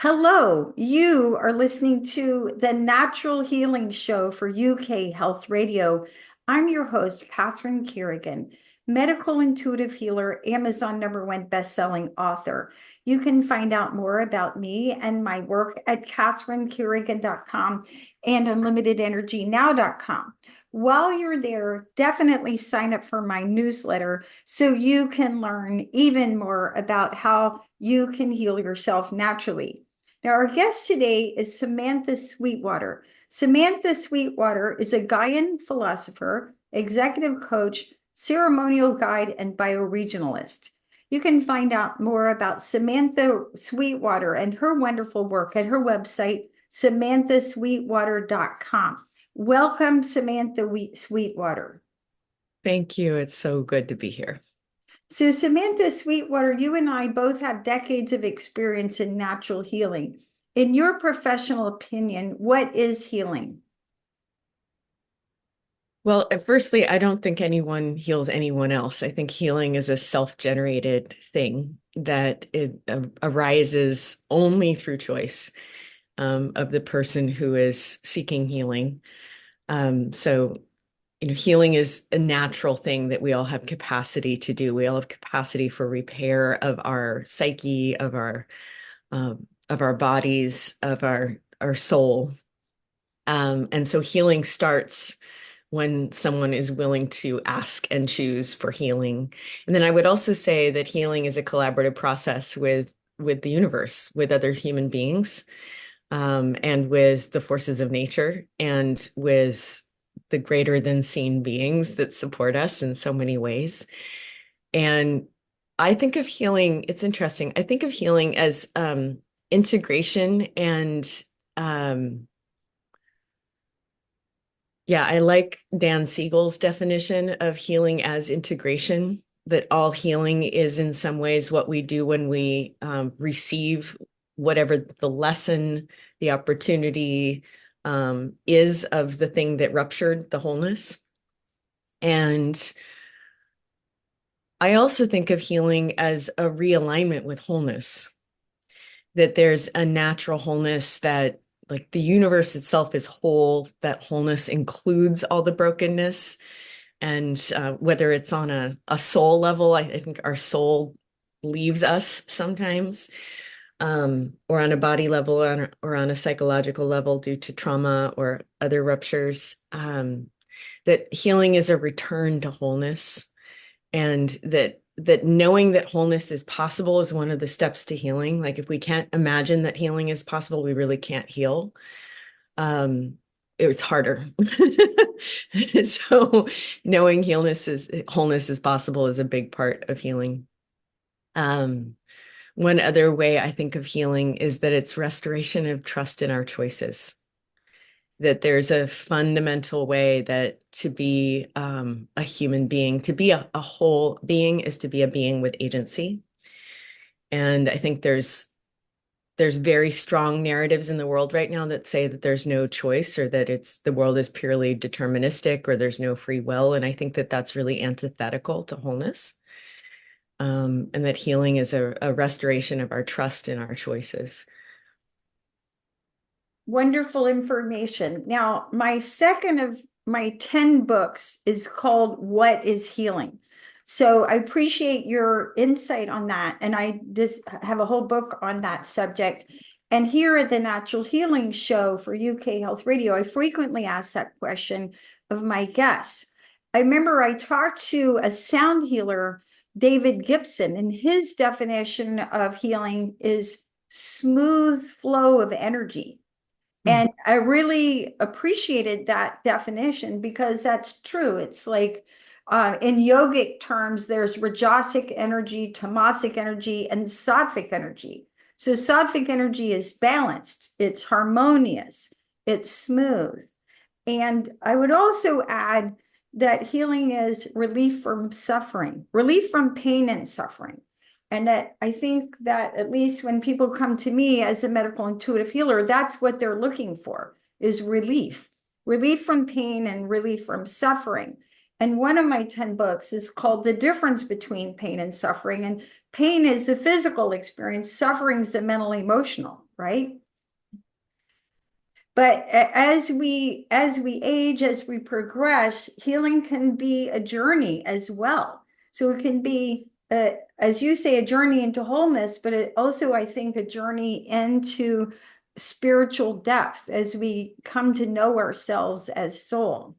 Hello, you are listening to the Natural Healing Show for UK Health Radio. I'm your host, Catherine Carrigan, medical intuitive healer, Amazon #1 best-selling author. You can find out more about me and my work at catherinecarrigan.com and unlimitedenergynow.com. While you're there, definitely sign up for my newsletter so you can learn even more about how you can heal yourself naturally. Now, our guest today is Samantha Sweetwater. Samantha Sweetwater is a Gaian philosopher, executive coach, ceremonial guide, and bioregionalist. You can find out more about Samantha Sweetwater and her wonderful work at her website, samanthasweetwater.com. Welcome, Samantha Sweetwater. Thank you. It's so good to be here. So, Samantha Sweetwater, you and I both have decades of experience in natural healing. In your professional opinion, what is healing? Well, firstly, I don't think anyone heals anyone else. I think healing is a self-generated thing that it arises only through choice of the person who is seeking healing. Healing is a natural thing that we all have capacity to do. We all have capacity for repair of our psyche, of our bodies, of our soul. And so healing starts when someone is willing to ask and choose for healing. And then I would also say that healing is a collaborative process with the universe, with other human beings, and with the forces of nature, and with the greater than seen beings that support us in so many ways. And I think of healing, it's interesting. I think of healing as integration and yeah, I like Dan Siegel's definition of healing as integration, that all healing is in some ways what we do when we receive whatever the lesson, the opportunity is of the thing that ruptured the wholeness. And I also think of healing as a realignment with wholeness, that there's a natural wholeness that like the universe itself is whole, that wholeness includes all the brokenness. And whether it's on a soul level, I think our soul leaves us sometimes, or on a body level or on a psychological level due to trauma or other ruptures, that healing is a return to wholeness, and that knowing that wholeness is possible is one of the steps to healing. Like if we can't imagine that healing is possible, we really can't heal. It's harder. So knowing wholeness is possible is a big part of healing. One other way I think of healing is that it's restoration of trust in our choices. That there's a fundamental way that to be a human being, to be a whole being, is to be a being with agency. And I think there's very strong narratives in the world right now that say that there's no choice, or that the world is purely deterministic, or there's no free will. And I think that that's really antithetical to wholeness. And that healing is a restoration of our trust in our choices. Wonderful information. Now, my second of my 10 books is called What is Healing? So I appreciate your insight on that. And I just have a whole book on that subject. And here at the Natural Healing Show for UK Health Radio, I frequently ask that question of my guests. I remember I talked to a sound healer, David Gibson, and his definition of healing is smooth flow of energy. Mm. And I really appreciated that definition because that's true. It's like in yogic terms, there's rajasic energy, tamasic energy, and sattvic energy. So sattvic energy is balanced, it's harmonious, it's smooth. And I would also add that healing is relief from suffering, relief from pain and suffering. And that I think that at least when people come to me as a medical intuitive healer, that's what they're looking for is relief, relief from pain and relief from suffering. And one of my 10 books is called The Difference Between Pain and Suffering. And pain is the physical experience, suffering is the mental emotional, right? But as we age, as we progress, healing can be a journey as well. So it can be, as you say, a journey into wholeness, but it also, I think, a journey into spiritual depth as we come to know ourselves as soul.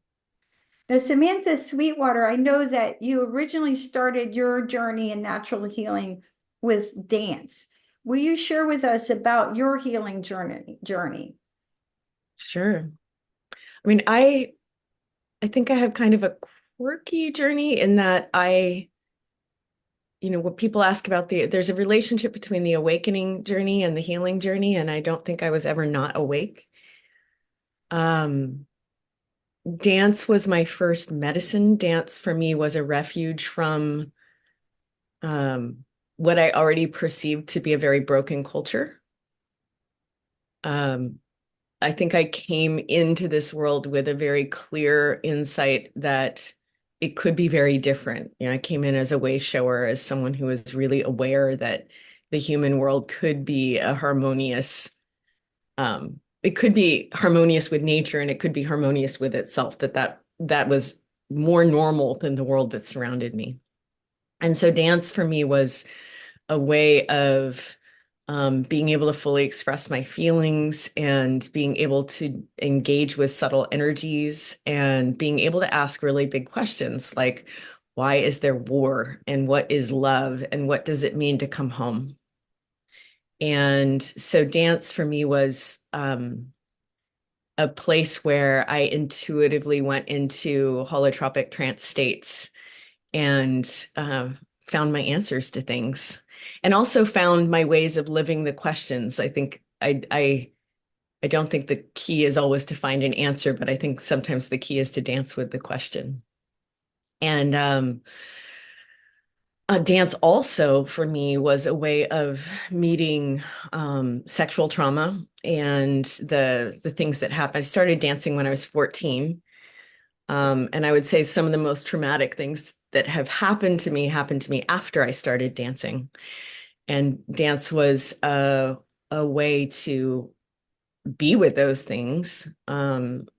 Now, Samantha Sweetwater, I know that you originally started your journey in natural healing with dance. Will you share with us about your healing journey? Sure. I mean, I think I have kind of a quirky journey in that when people ask about there's a relationship between the awakening journey and the healing journey, and I don't think I was ever not awake. Um, Dance was my first medicine. Dance for me was a refuge from what I already perceived to be a very broken culture. Um, I think I came into this world with a very clear insight that it could be very different. I came in as a way shower, as someone who was really aware that the human world could be it could be harmonious with nature and it could be harmonious with itself, that was more normal than the world that surrounded me. And so dance for me was a way of being able to fully express my feelings and being able to engage with subtle energies and being able to ask really big questions like, why is there war? And what is love? And what does it mean to come home? And so dance for me was a place where I intuitively went into holotropic trance states and found my answers to things, and also found my ways of living the questions. I think I don't think the key is always to find an answer, but I think sometimes the key is to dance with the question. And dance also for me was a way of meeting sexual trauma and the things that happened. I started dancing when I was 14. And I would say some of the most traumatic things that have happened to me after I started dancing. And dance was a way to be with those things, and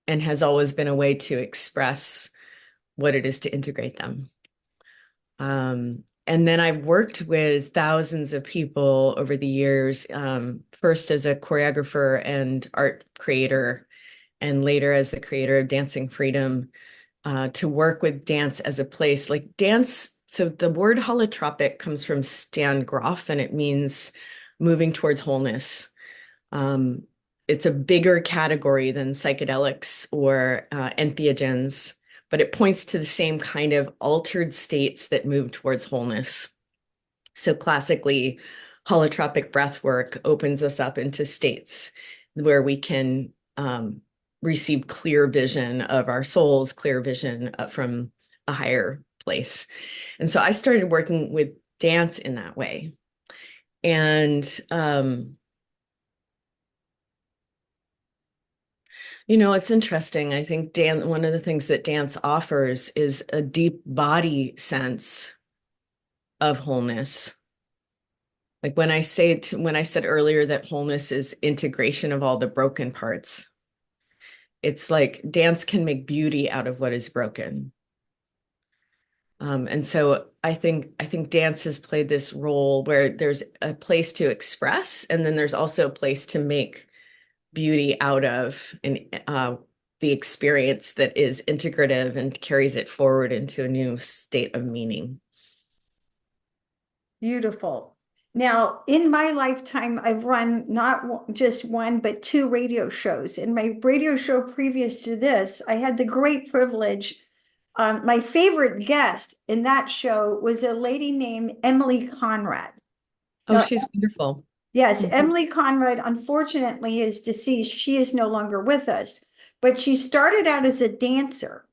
has always been a way to express what it is to integrate them. And then I've worked with thousands of people over the years, first as a choreographer and art creator, and later as the creator of Dancing Freedom, to work with dance as a place like dance. So the word holotropic comes from Stan Grof, and it means moving towards wholeness. It's a bigger category than psychedelics or entheogens, but it points to the same kind of altered states that move towards wholeness. So classically, holotropic breath work opens us up into states where we can receive clear vision of our souls, clear vision from a higher place. And so I started working with dance in that way. And it's interesting. I think one of the things that dance offers is a deep body sense of wholeness. Like when I said earlier that wholeness is integration of all the broken parts, it's like dance can make beauty out of what is broken. And so I think dance has played this role where there's a place to express, and then there's also a place to make beauty out of, and the experience that is integrative and carries it forward into a new state of meaning. Beautiful. Now, in my lifetime, I've run not just one, but two radio shows. In my radio show previous to this, I had the great privilege. My favorite guest in that show was a lady named Emily Conrad. Oh, Now, she's wonderful. yes, Mhm. Emily Conrad, unfortunately, is deceased. She is no longer with us, but she started out as a dancer.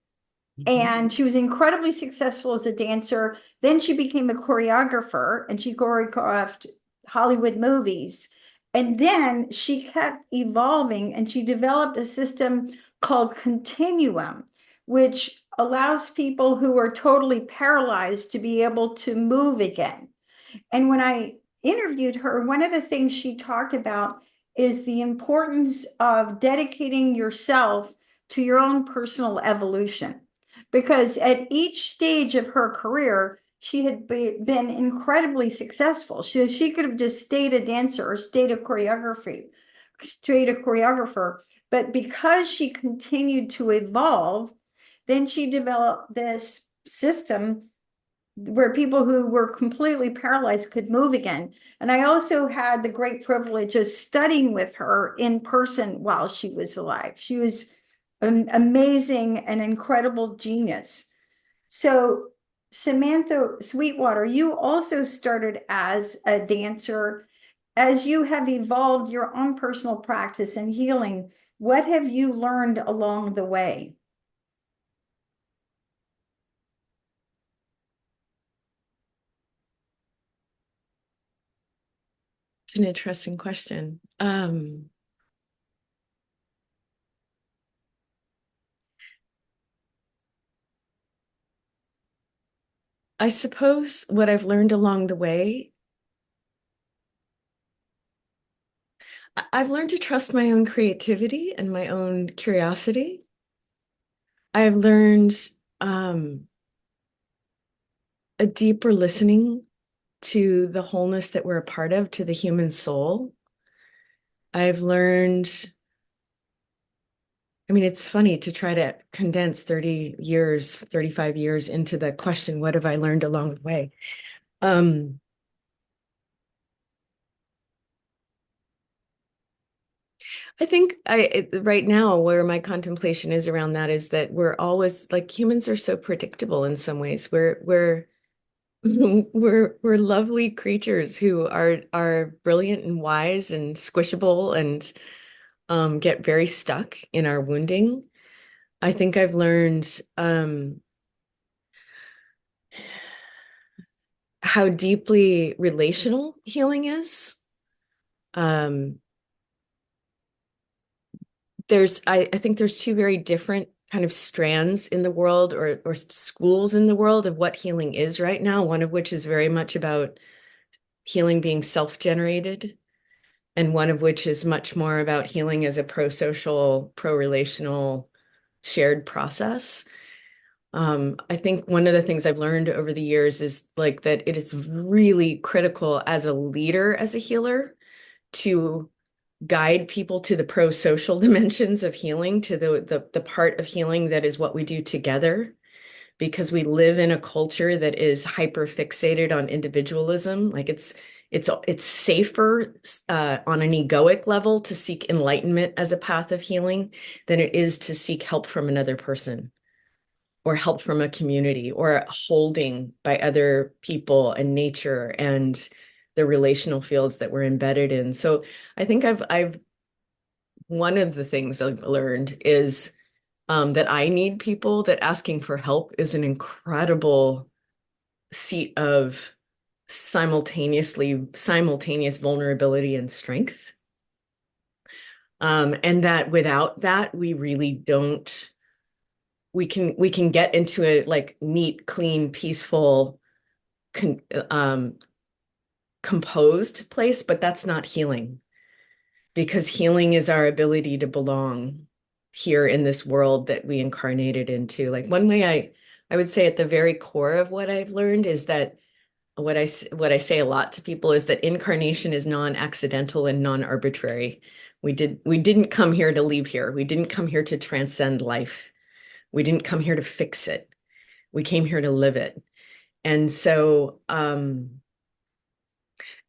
Mhm. And she was incredibly successful as a dancer. Then she became a choreographer and she choreographed Hollywood movies. And then she kept evolving and she developed a system called Continuum, which allows people who are totally paralyzed to be able to move again. And when I interviewed her, one of the things she talked about is the importance of dedicating yourself to your own personal evolution. Because at each stage of her career, she had been incredibly successful. She could have just stayed a dancer or stayed a choreographer. But because she continued to evolve, then she developed this system where people who were completely paralyzed could move again. And I also had the great privilege of studying with her in person while she was alive. She was an amazing and incredible genius. So, Samantha Sweetwater, you also started as a dancer. As you have evolved your own personal practice and healing, what have you learned along the way? It's an interesting question. I suppose what I've learned along the way, I've learned to trust my own creativity and my own curiosity. I've learned um, a deeper listening to the wholeness that we're a part of, to the human soul. I've learned, I mean, it's funny to try to condense 30 years, 35 years into the question, what have I learned along the way? Um, I think right now where my contemplation is around that is that we're always like humans are so predictable in some ways. We're we're lovely creatures who are brilliant and wise and squishable and get very stuck in our wounding. I think I've learned how deeply relational healing is. Um, I think there's two very different kind of strands in the world or schools in the world of what healing is right now, one of which is very much about healing being self-generated, and one of which is much more about healing as a pro-social, pro-relational shared process. I think one of the things I've learned over the years is like that it is really critical as a leader, as a healer, to guide people to the pro-social dimensions of healing, to the part of healing that is what we do together, because we live in a culture that is hyper fixated on individualism. Like it's safer on an egoic level to seek enlightenment as a path of healing than it is to seek help from another person or help from a community or holding by other people and nature and the relational fields that we're embedded in. So I think I've one of the things I've learned is that I need people, that asking for help is an incredible seat of simultaneous vulnerability and strength. And that without that, we really don't, we can get into a like neat, clean, peaceful, con composed place, but that's not healing, because healing is our ability to belong here in this world that we incarnated into. Like one way I would say at the very core of what I've learned is that what I say a lot to people is that incarnation is non-accidental and non-arbitrary. We didn't come here to leave here. We didn't come here to transcend life. We didn't come here to fix it. We came here to live it. And so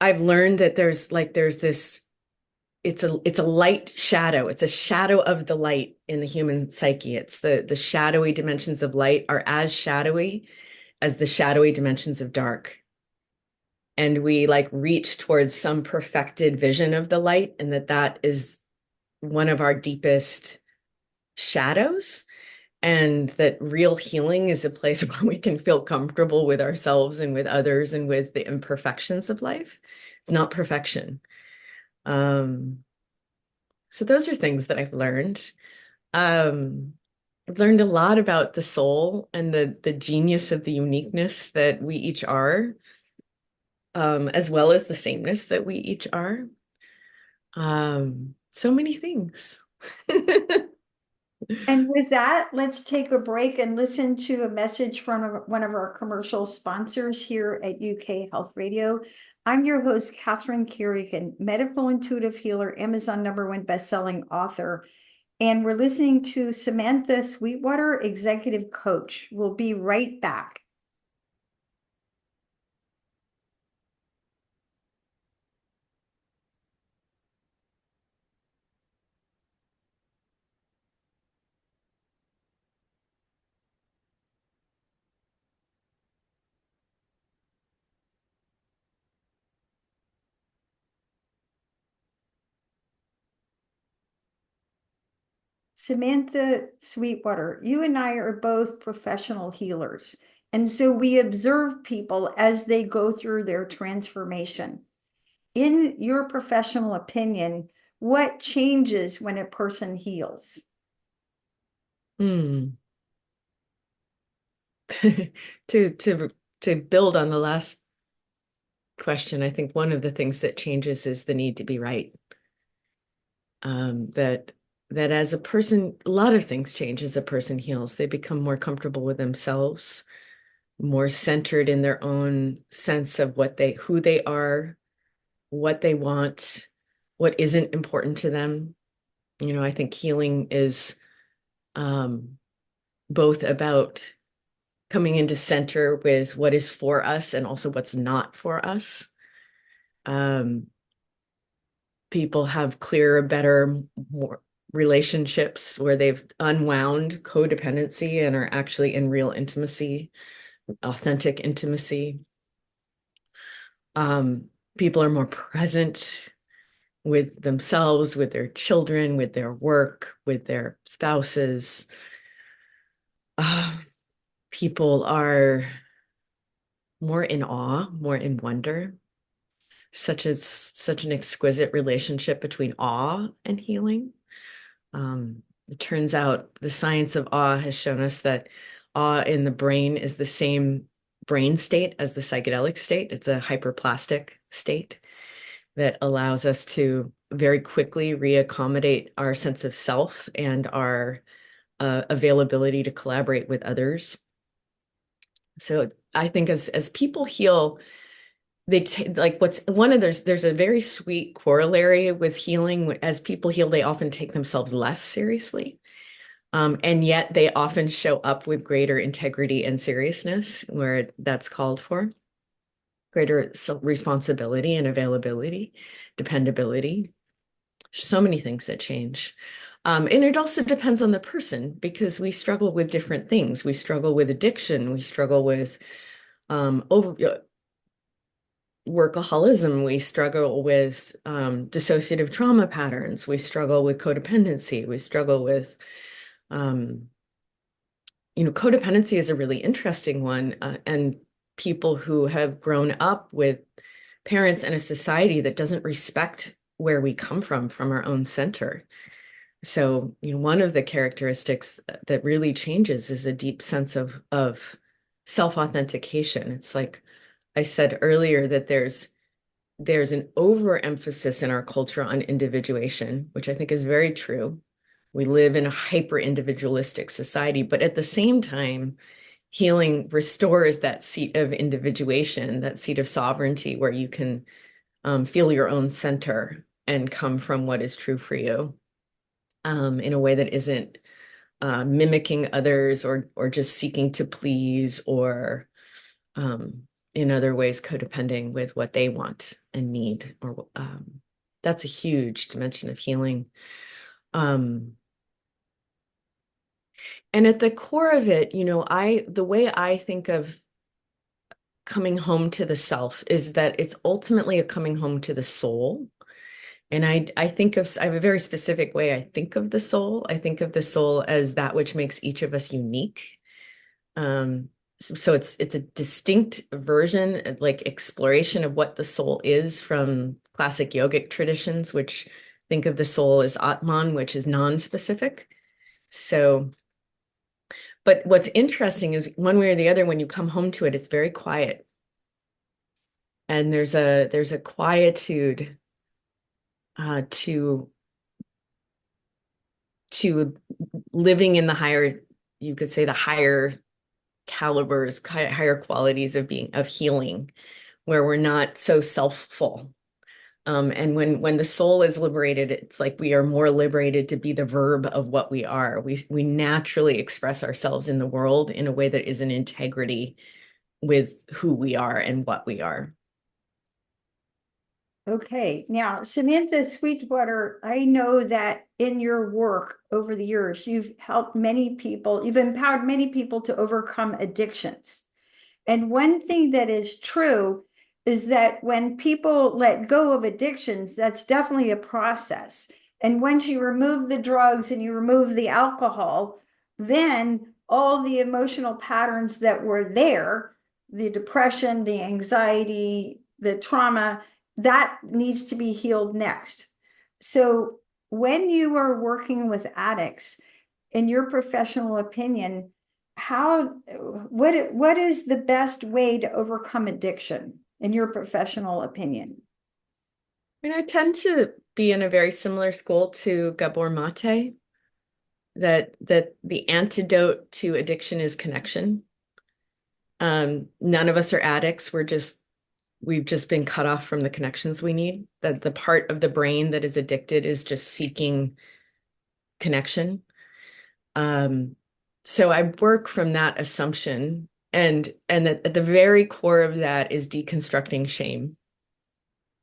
I've learned that there's this it's a light shadow. It's a shadow of the light in the human psyche. It's the shadowy dimensions of light are as shadowy as the shadowy dimensions of dark. And we like reach towards some perfected vision of the light, and that is one of our deepest shadows. And that real healing is a place where we can feel comfortable with ourselves and with others and with the imperfections of life. It's not perfection. Um, so those are things that I've learned. Um, I've learned a lot about the soul and the genius of the uniqueness that we each are, as well as the sameness that we each are. So many things. And with that, let's take a break and listen to a message from one of our commercial sponsors here at UK Health Radio. I'm your host, Catherine Carrigan, medical intuitive healer, Amazon #1 bestselling author. And we're listening to Samantha Sweetwater, executive coach. We'll be right back. Samantha Sweetwater, you and I are both professional healers. And so we observe people as they go through their transformation. In your professional opinion, what changes when a person heals? Hmm. To to build on the last question, I think one of the things that changes is the need to be right. That as a person, a lot of things change as a person heals. They become more comfortable with themselves, more centered in their own sense of who they are, what they want, what isn't important to them. I think healing is um, both about coming into center with what is for us and also what's not for us. Um, People have clearer, better, more relationships where they've unwound codependency and are actually in real intimacy, authentic intimacy. People are more present with themselves, with their children, with their work, with their spouses. Uh, People are more in awe, more in wonder. Such an exquisite relationship between awe and healing. It turns out the science of awe has shown us that awe in the brain is the same brain state as the psychedelic state. It's a hyperplastic state that allows us to very quickly reaccommodate our sense of self and our availability to collaborate with others. So I think as people heal, they take like what's one of there's a very sweet corollary with healing. As people heal, they often take themselves less seriously. And yet they often show up with greater integrity and seriousness where that's called for, greater responsibility and availability, dependability. So many things that change. And it also depends on the person because we struggle with different things. We struggle with addiction. We struggle with over workaholism. We struggle with dissociative trauma patterns. We struggle with codependency. We struggle with um, codependency is a really interesting one. And people who have grown up with parents and a society that doesn't respect where we come from our own center. So, one of the characteristics that really changes is a deep sense of self-authentication. It's like I said earlier that there's an overemphasis in our culture on individuation, which I think is very true. We live in a hyper individualistic society, but at the same time, healing restores that seat of individuation, that seat of sovereignty where you can feel your own center and come from what is true for you in a way that isn't mimicking others or just seeking to please or um, in other ways codepending with what they want and need. Or that's a huge dimension of healing. Um, and at the core of it, the way I think of coming home to the self is that it's ultimately a coming home to the soul. And I have a very specific way I think of the soul. I think of the soul as that which makes each of us unique. So it's a distinct version, like exploration of what the soul is from classic yogic traditions, which think of the soul as Atman, which is non-specific. So But what's interesting is one way or the other, when you come home to it, it's very quiet. And there's a quietude to living in the higher, you could say the higher calibers, higher qualities of being of healing, where we're not so self-full. And when the soul is liberated, it's like we are more liberated to be the verb of what we are. We naturally express ourselves in the world in a way that is in integrity with who we are and what we are. Okay, now Samantha Sweetwater, I know that in your work over the years, you've helped many people, you've empowered many people to overcome addictions. And one thing that is true is that when people let go of addictions, that's definitely a process. And once you remove the drugs and you remove the alcohol, then all the emotional patterns that were there, the depression, the anxiety, the trauma, that needs to be healed next. So when you are working with addicts, in your professional opinion, how what is the best way to overcome addiction in your professional opinion? I mean, I tend to be in a very similar school to Gabor Mate, that the antidote to addiction is connection. None of us are addicts. We've just been cut off from the connections we need. That the part of the brain that is addicted is just seeking connection. Um, so I work from that assumption, and at the very core of that is deconstructing shame,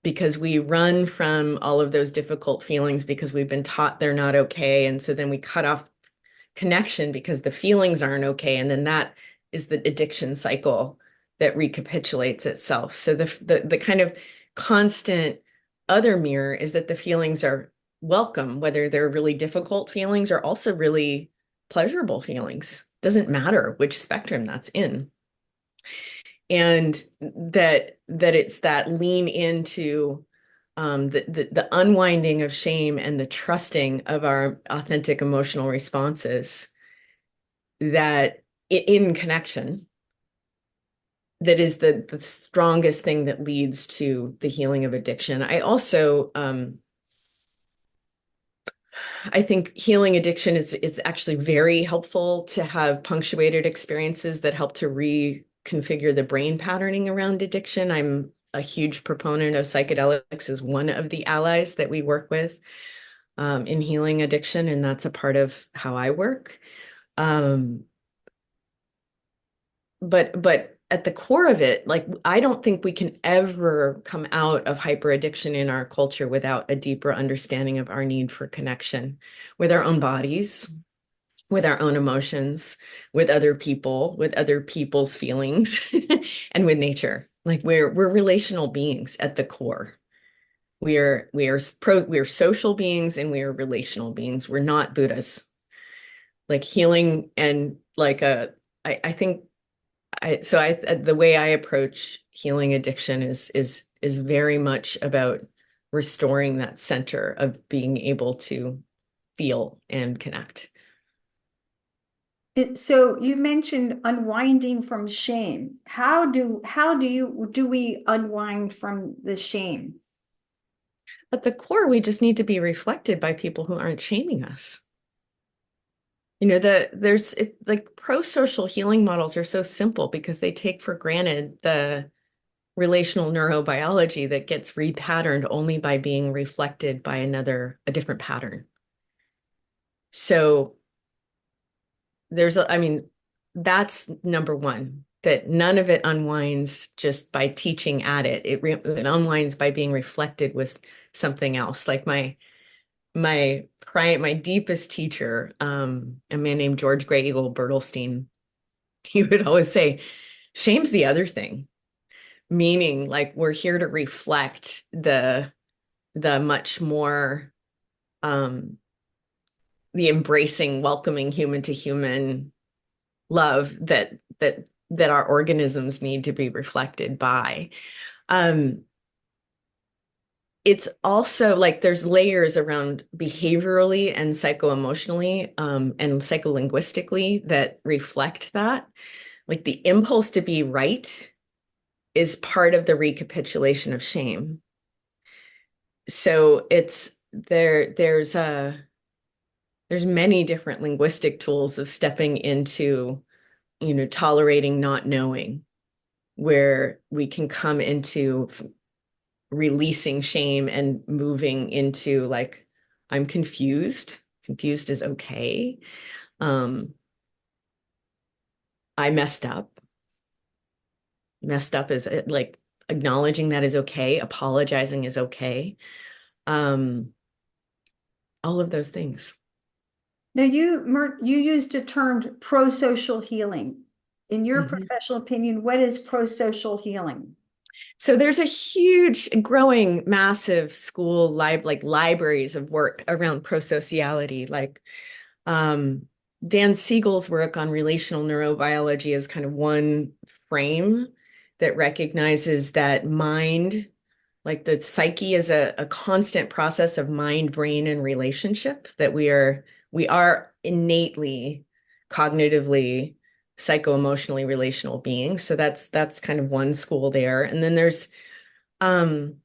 because we run from all of those difficult feelings because we've been taught they're not okay, and so then we cut off connection because the feelings aren't okay, and then that is the addiction cycle that recapitulates itself. So the kind of constant other mirror is that the feelings are welcome, whether they're really difficult feelings or also really pleasurable feelings. Doesn't matter which spectrum that's in. And that it's that lean into the unwinding of shame and the trusting of our authentic emotional responses, that in connection, that is the strongest thing that leads to the healing of addiction. I also I think healing addiction is it's actually very helpful to have punctuated experiences that help to reconfigure the brain patterning around addiction. I'm a huge proponent of psychedelics as one of the allies that we work with in healing addiction, and that's a part of how I work. Um, but at the core of it, like I don't think we can ever come out of hyper addiction in our culture without a deeper understanding of our need for connection with our own bodies, with our own emotions, with other people, with other people's feelings, and with nature. Like we're relational beings at the core. We are social beings and we are relational beings. We're not Buddhas. Like healing and like I think the way I approach healing addiction is very much about restoring that center of being able to feel and connect. So you mentioned unwinding from shame. Do we unwind from the shame? At the core, we just need to be reflected by people who aren't shaming us. Like prosocial healing models are so simple because they take for granted the relational neurobiology that gets repatterned only by being reflected by a different pattern. So I mean, that's number one, that none of it unwinds just by teaching at it. It unwinds by being reflected with something else. Like my deepest teacher, a man named George Gray Eagle Bertelstein, he would always say, shame's the other thing, meaning like we're here to reflect the much more the embracing, welcoming human to human love that our organisms need to be reflected by. Um, it's also like there's layers around behaviorally and psycho-emotionally and psycholinguistically that reflect that. Like the impulse to be right is part of the recapitulation of shame. So there's many different linguistic tools of stepping into, tolerating not knowing, where we can come into releasing shame and moving into like, I'm confused. Confused is okay. Um, I messed up. Messed up is like acknowledging that is okay. Apologizing is okay. Um, all of those things. Now, you used a term pro-social healing. In your Mhm. professional opinion, what is pro-social healing? So there's a huge, growing, massive school like libraries of work around prosociality. Like um, Dan Siegel's work on relational neurobiology is kind of one frame that recognizes that mind, like the psyche, is a constant process of mind, brain, and relationship. That we are innately, cognitively, psycho-emotionally relational beings. So that's kind of one school there. And then there's um,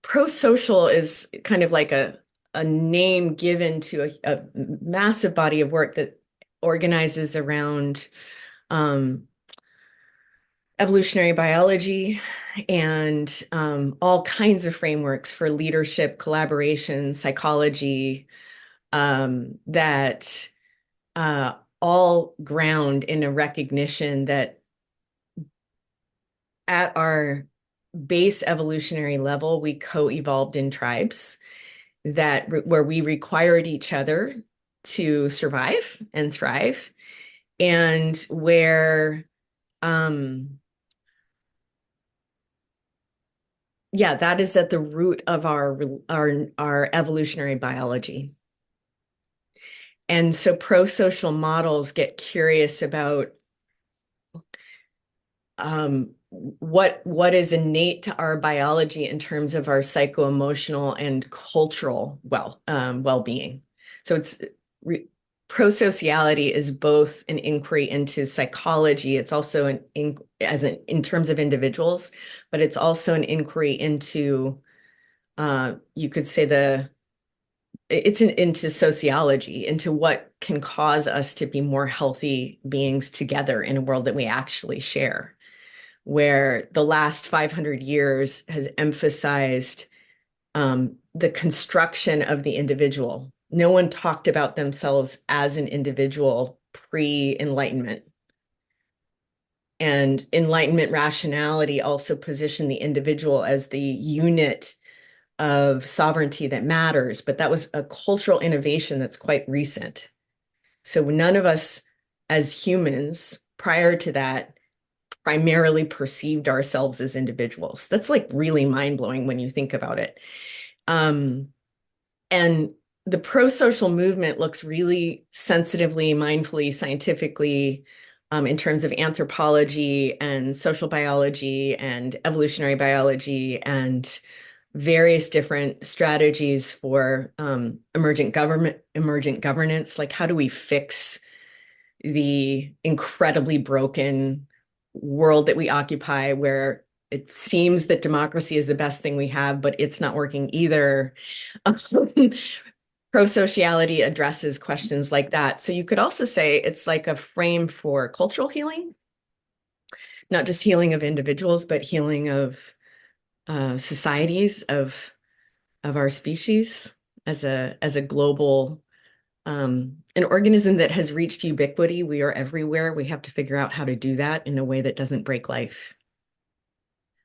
prosocial is kind of like a name given to a massive body of work that organizes around um, evolutionary biology and all kinds of frameworks for leadership, collaboration, psychology that uh, all ground in a recognition that at our base evolutionary level, we co-evolved in tribes where we required each other to survive and thrive, and where um yeah, that is at the root of our evolutionary biology. And so pro-social models get curious about what is innate to our biology in terms of our psycho-emotional and cultural well-being. So it's prosociality is both an inquiry into psychology. It's also in terms of individuals, but it's also an inquiry into you could say into sociology, into what can cause us to be more healthy beings together in a world that we actually share, where the last 500 years has emphasized the construction of the individual. No one talked about themselves as an individual pre-Enlightenment. And Enlightenment rationality also positioned the individual as the unit of sovereignty that matters, but that was a cultural innovation that's quite recent. So none of us as humans prior to that primarily perceived ourselves as individuals. That's like really mind-blowing when you think about it. Um, and the pro-social movement looks really sensitively, mindfully, scientifically, in terms of anthropology and social biology and evolutionary biology and various different strategies for emergent governance. Like, how do we fix the incredibly broken world that we occupy, where it seems that democracy is the best thing we have, but it's not working either. Pro-sociality addresses questions like that. So you could also say it's like a frame for cultural healing, not just healing of individuals, but healing of societies of our species as a global an organism that has reached ubiquity. We are everywhere. We have to figure out how to do that in a way that doesn't break life.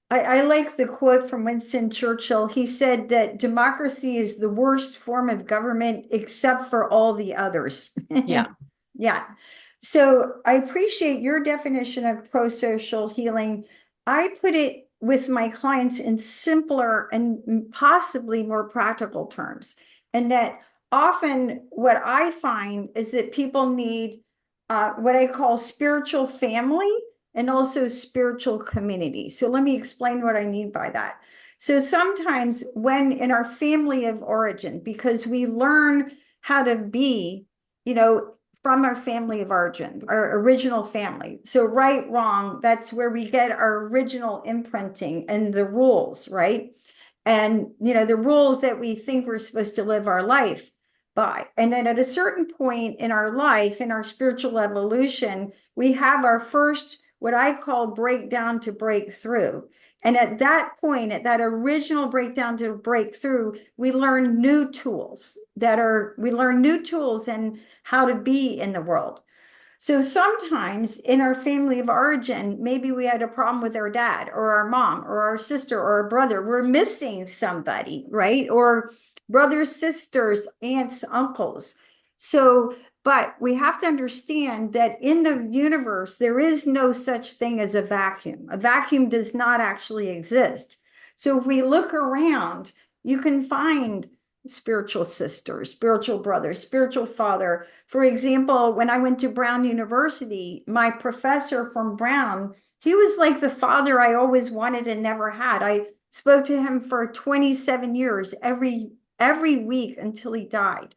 I like the quote from Winston Churchill. He said that democracy is the worst form of government except for all the others. Yeah. Yeah. So I appreciate your definition of pro-social healing. I put it with my clients in simpler and possibly more practical terms. And that often what I find is that people need what I call spiritual family and also spiritual community. So let me explain what I mean by that. So sometimes when in our family of origin, because we learn how to be, you know, from our family of origin, our original family. So right, wrong, that's where we get our original imprinting and the rules, right? And, the rules that we think we're supposed to live our life by. And then at a certain point in our life, in our spiritual evolution, we have our first, what I call breakdown to breakthrough. And at that point, at that original breakdown to breakthrough, we learn new tools we learn new tools and how to be in the world. So sometimes in our family of origin, maybe we had a problem with our dad or our mom or our sister or our brother. We're missing somebody, right? Or brothers, sisters, aunts, uncles. So, but we have to understand that in the universe, there is no such thing as a vacuum. A vacuum does not actually exist. So if we look around, you can find spiritual sister, spiritual brother, spiritual father. For example, when I went to Brown University, my professor from Brown, he was like the father I always wanted and never had. I spoke to him for 27 years every week until he died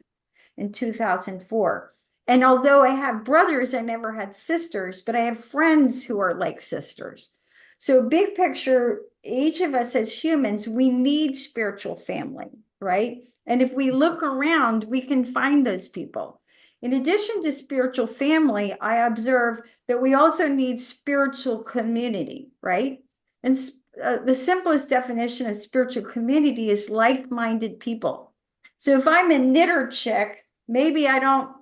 in 2004. And although I have brothers, I never had sisters, but I have friends who are like sisters. So, big picture, each of us as humans, we need spiritual family, right? And if we look around, we can find those people. In addition to spiritual family, I observe that we also need spiritual community, right? And the simplest definition of spiritual community is like minded people. So if I'm a knitter chick, maybe I don't,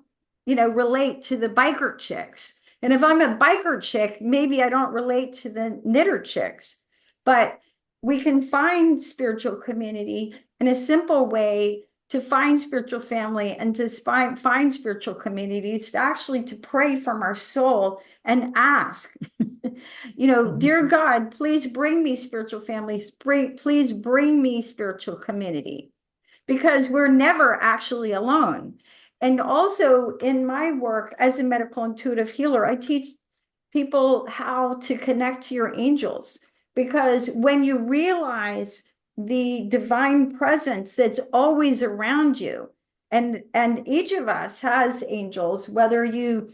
relate to the biker chicks. And if I'm a biker chick, maybe I don't relate to the knitter chicks. But we can find spiritual community in a simple way to find spiritual family and to find spiritual communities, to actually to pray from our soul and ask, dear God, please bring me spiritual families, please bring me spiritual community, because we're never actually alone. And also in my work as a medical intuitive healer, I teach people how to connect to your angels, because when you realize the divine presence that's always around you, and each of us has angels, whether you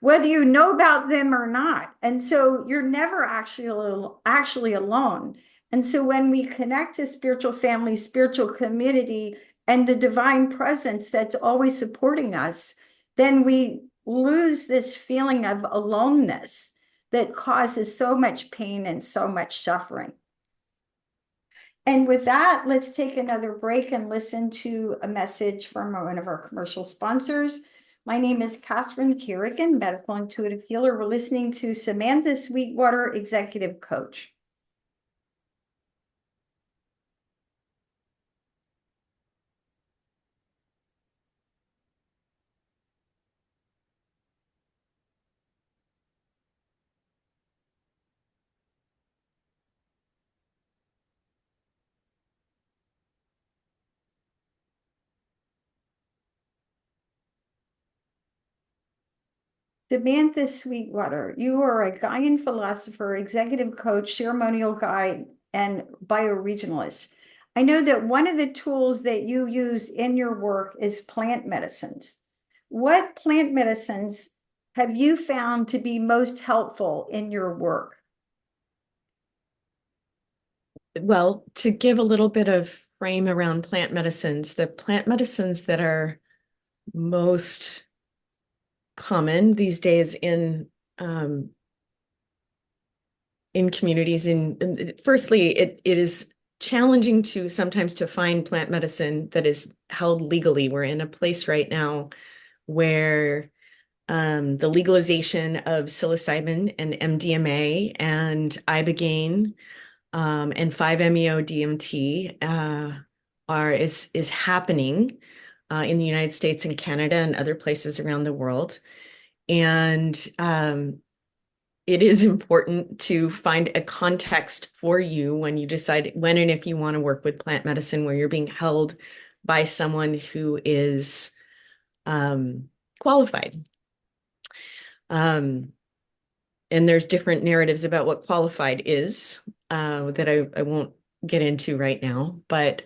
whether you know about them or not. And so you're never actually alone. And so when we connect to spiritual family, spiritual community, and the divine presence that's always supporting us, then we lose this feeling of aloneness that causes so much pain and so much suffering. And with that, let's take another break and listen to a message from one of our commercial sponsors. My name is Catherine Carrigan, medical intuitive healer. We're listening to Samantha Sweetwater, executive coach. Samantha Sweetwater, you are a Gaian philosopher, executive coach, ceremonial guide, and bioregionalist. I know that one of the tools that you use in your work is plant medicines. What plant medicines have you found to be most helpful in your work? Well, to give a little bit of frame around plant medicines, the plant medicines that are most common these days in communities, firstly, it is challenging to sometimes to find plant medicine that is held legally. We're in a place right now where the legalization of psilocybin and MDMA and ibogaine and 5-MeO-DMT is happening in the United States and Canada and other places around the world. And it is important to find a context for you when you decide when and if you want to work with plant medicine, where you're being held by someone who is qualified. And there's different narratives about what qualified is that I won't get into right now, but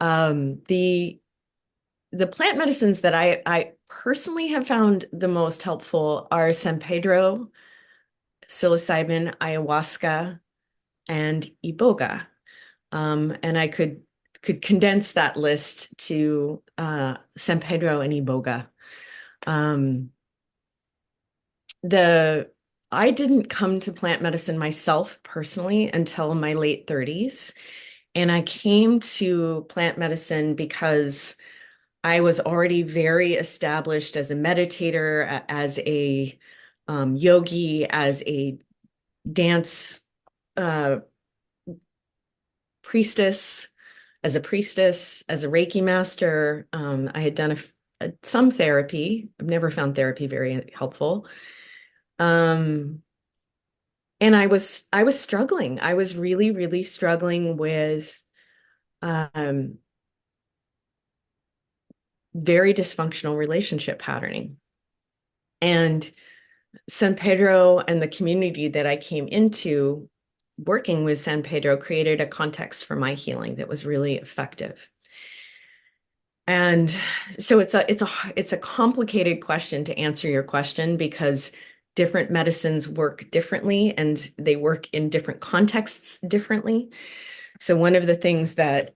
the plant medicines that I personally have found the most helpful are San Pedro, psilocybin, ayahuasca, and iboga. And I could condense that list to San Pedro and iboga. Um, the I didn't come to plant medicine myself personally until my late 30s. And I came to plant medicine because I was already very established as a meditator, as a yogi, as a dance uh, priestess, as a Reiki master. I had done some therapy. I've never found therapy very helpful. Um, and I was struggling. I was really, really struggling with um, very dysfunctional relationship patterning. And San Pedro and the community that I came into working with San Pedro created a context for my healing that was really effective. And so it's a complicated question to answer your question because different medicines work differently and they work in different contexts differently. So one of the things that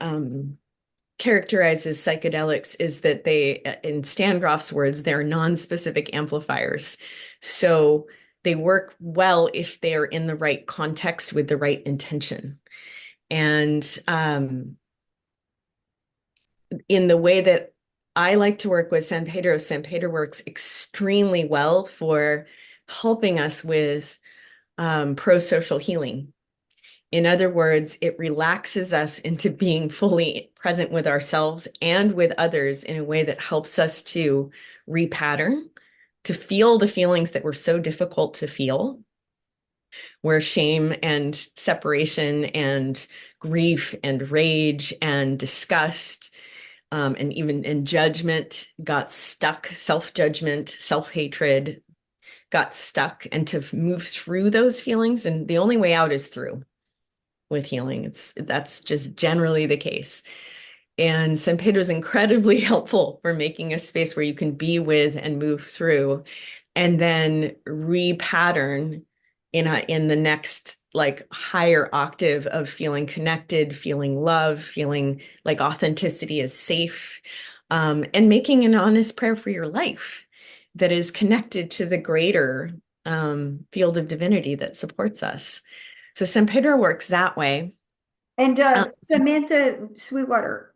characterizes psychedelics is that they, in Stan Grof's words, they're non-specific amplifiers. So they work well if they are in the right context with the right intention. And in the way that I like to work with San Pedro works extremely well for helping us with prosocial healing. In other words, it relaxes us into being fully present with ourselves and with others in a way that helps us to repattern, to feel the feelings that were so difficult to feel, where shame and separation and grief and rage and disgust and even in judgment got stuck, self-judgment, self-hatred got stuck, and to move through those feelings. And the only way out is through with healing. That's just generally the case. And San Pedro is incredibly helpful for making a space where you can be with and move through and then repattern in the next like higher octave of feeling connected, feeling love, feeling like authenticity is safe, and making an honest prayer for your life that is connected to the greater field of divinity that supports us. So San Pedro works that way. And Um, Samantha Sweetwater,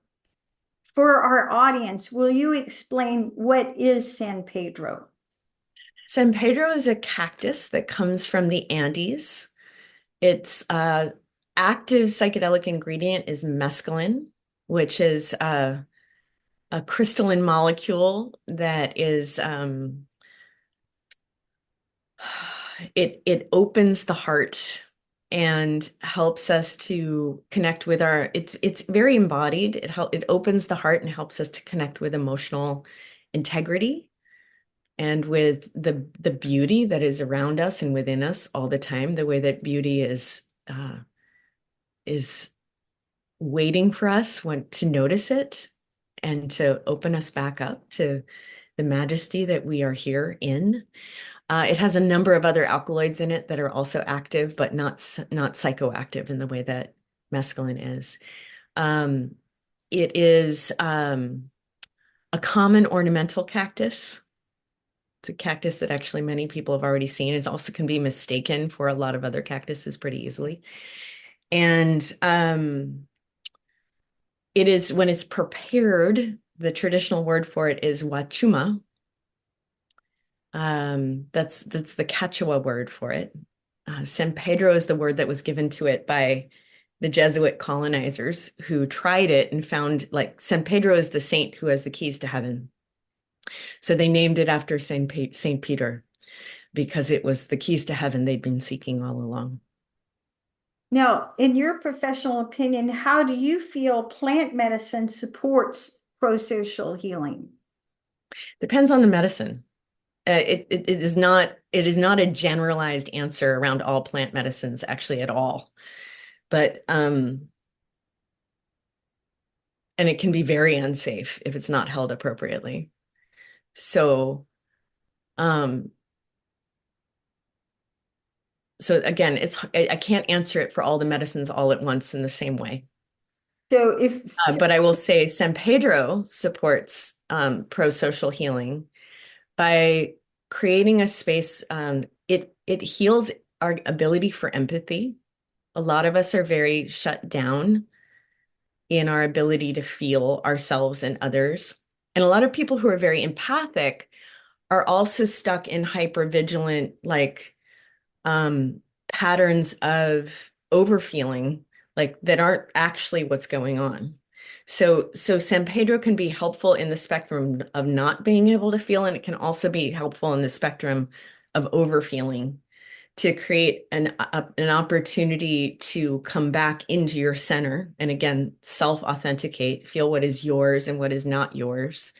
for our audience, will you explain what is San Pedro? San Pedro is a cactus that comes from the Andes. Its active psychedelic ingredient is mescaline, which is a crystalline molecule that is it opens the heart and helps us to connect with our it's very embodied. It opens the heart and helps us to connect with emotional integrity and with the beauty that is around us and within us all the time, the way that beauty is waiting for us when to notice it and to open us back up to the majesty that we are here in. It has a number of other alkaloids in it that are also active, but not psychoactive in the way that mescaline is. Um, it is a common ornamental cactus. It's a cactus that actually many people have already seen. It also can be mistaken for a lot of other cactuses pretty easily. And it is, when it's prepared, the traditional word for it is wachuma. That's the Quechua word for it. San Pedro is the word that was given to it by the Jesuit colonizers who tried it and found like San Pedro is the saint who has the keys to heaven. So they named it after Saint Peter because it was the keys to heaven they'd been seeking all along. Now, in your professional opinion, how do you feel plant medicine supports prosocial healing? Depends on the medicine. It is not a generalized answer around all plant medicines actually at all. But and it can be very unsafe if it's not held appropriately. So, um, so again, I can't answer it for all the medicines all at once in the same way. So if But I will say San Pedro supports pro-social healing by creating a space. It heals our ability for empathy. A lot of us are very shut down in our ability to feel ourselves and others. And a lot of people who are very empathic are also stuck in hypervigilant, like um, patterns of overfeeling, like that aren't actually what's going on. So San Pedro can be helpful in the spectrum of not being able to feel, and it can also be helpful in the spectrum of overfeeling to create an opportunity to come back into your center and again self-authenticate, feel what is yours and what is not yours,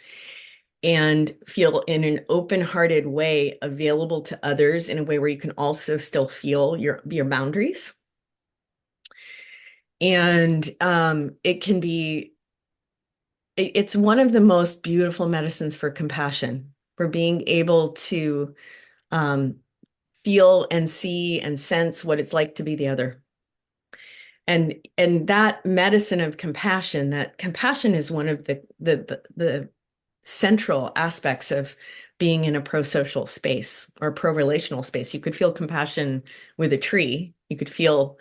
and feel in an open-hearted way available to others in a way where you can also still feel your boundaries. And it's one of the most beautiful medicines for compassion, for being able to um, feel and see and sense what it's like to be the other. And that medicine of compassion, that compassion is one of the central aspects of being in a pro-social space or pro-relational space. You could feel compassion with a tree. You could feel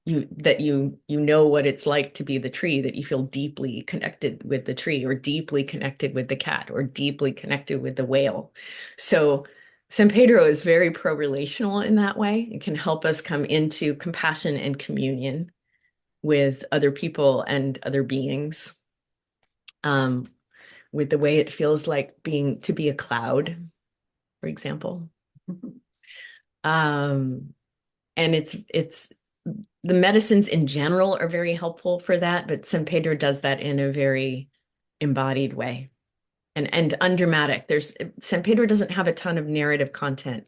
you know what it's like to be the tree, that you feel deeply connected with the tree or deeply connected with the cat or deeply connected with the whale. So San Pedro is very pro-relational in that way. It can help us come into compassion and communion with other people and other beings. Um, with the way it feels like to be a cloud, for example. Um, and it's the medicines in general are very helpful for that, but San Pedro does that in a very embodied way and undramatic. San Pedro doesn't have a ton of narrative content.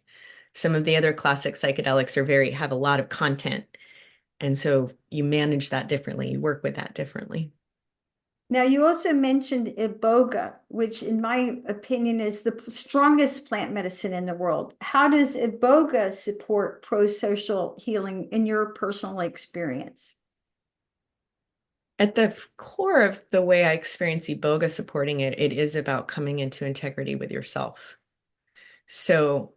Some of the other classic psychedelics have a lot of content. And so you manage that differently, you work with that differently. Now, you also mentioned iboga, which in my opinion is the strongest plant medicine in the world. How does iboga support pro-social healing in your personal experience? At the core of the way I experience iboga supporting it, it is about coming into integrity with yourself. So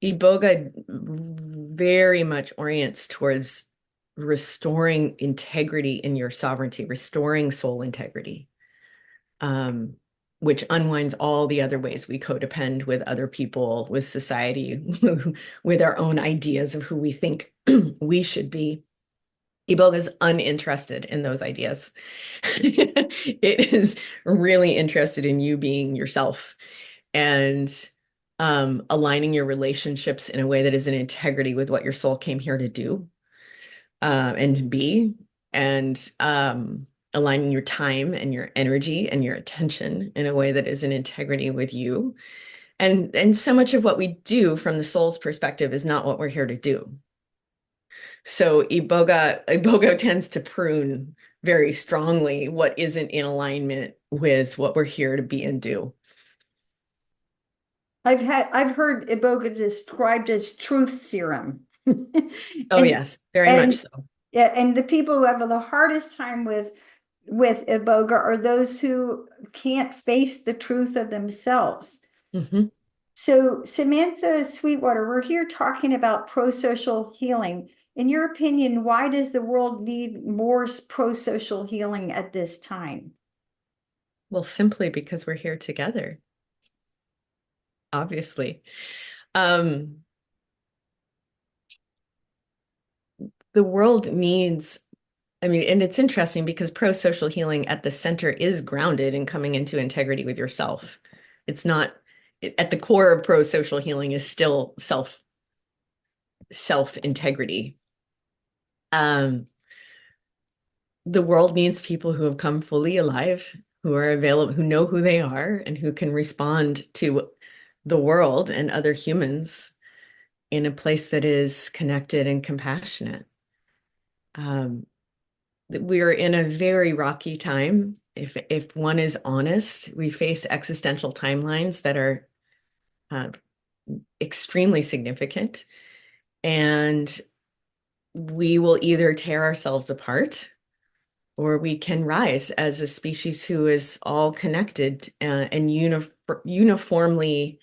iboga very much orients towards restoring integrity in your sovereignty, restoring soul integrity, um, which unwinds all the other ways we codepend with other people, with society, with our own ideas of who we think we should be. Iboga is uninterested in those ideas. It is really interested in you being yourself and aligning your relationships in a way that is in integrity with what your soul came here to do and be, and aligning your time and your energy and your attention in a way that is in integrity with you. And so much of what we do from the soul's perspective is not what we're here to do. So iboga tends to prune very strongly what isn't in alignment with what we're here to be and do. I've heard iboga described as truth serum. Oh, And yes, very much and so. yeah, and the people who have the hardest time with iboga are those who can't face the truth of themselves. Mhm. So, Samantha Sweetwater, we're here talking about pro-social healing. In your opinion, why does the world need more pro-social healing at this time? Well, simply because we're here together, obviously. Um, the world needs, I mean, and it's interesting because pro-social healing at the center is grounded in coming into integrity with yourself. It's not at the core of pro-social healing is still self-integrity. Um, the world needs people who have come fully alive, who are available, who know who they are, and who can respond to the world and other humans in a place that is connected and compassionate. Um, we're in a very rocky time If one is honest, we face existential timelines that are uh, extremely significant, and we will either tear ourselves apart or we can rise as a species who is all connected and uniformly.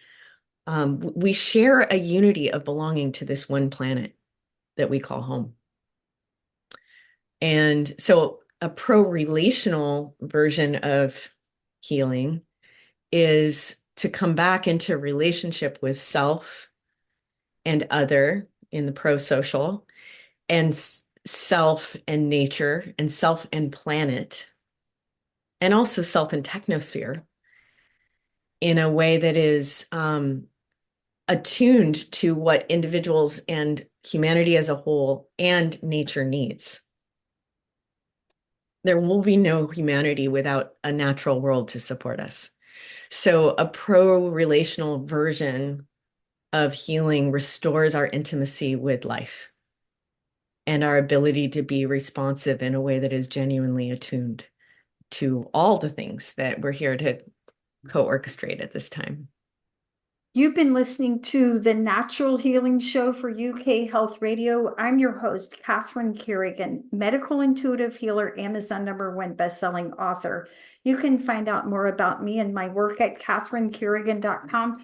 We share a unity of belonging to this one planet that we call home. And so a pro-relational version of healing is to come back into relationship with self and other in the prosocial, and self and nature, and self and planet, and also self and technosphere in a way that is attuned to what individuals and humanity as a whole and nature needs. There will be no humanity without a natural world to support us. So a pro-relational version of healing restores our intimacy with life and our ability to be responsive in a way that is genuinely attuned to all the things that we're here to co-orchestrate at this time. You've been listening to the Natural Healing Show for UK Health Radio. I'm your host, Catherine Carrigan, medical intuitive healer, Amazon #1 bestselling author. You can find out more about me and my work at catherinecarrigan.com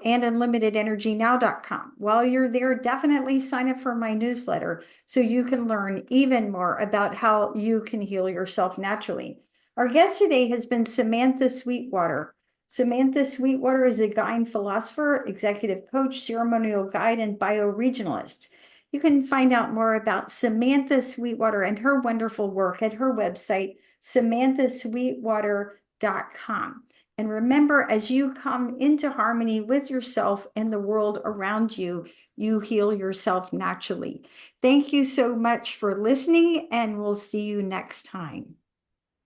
and unlimitedenergynow.com. While you're there, definitely sign up for my newsletter so you can learn even more about how you can heal yourself naturally. Our guest today has been Samantha Sweetwater. Samantha Sweetwater is a Gaian philosopher, executive coach, ceremonial guide, and bioregionalist. You can find out more about Samantha Sweetwater and her wonderful work at her website, samanthasweetwater.com. And remember, as you come into harmony with yourself and the world around you, you heal yourself naturally. Thank you so much for listening, and we'll see you next time.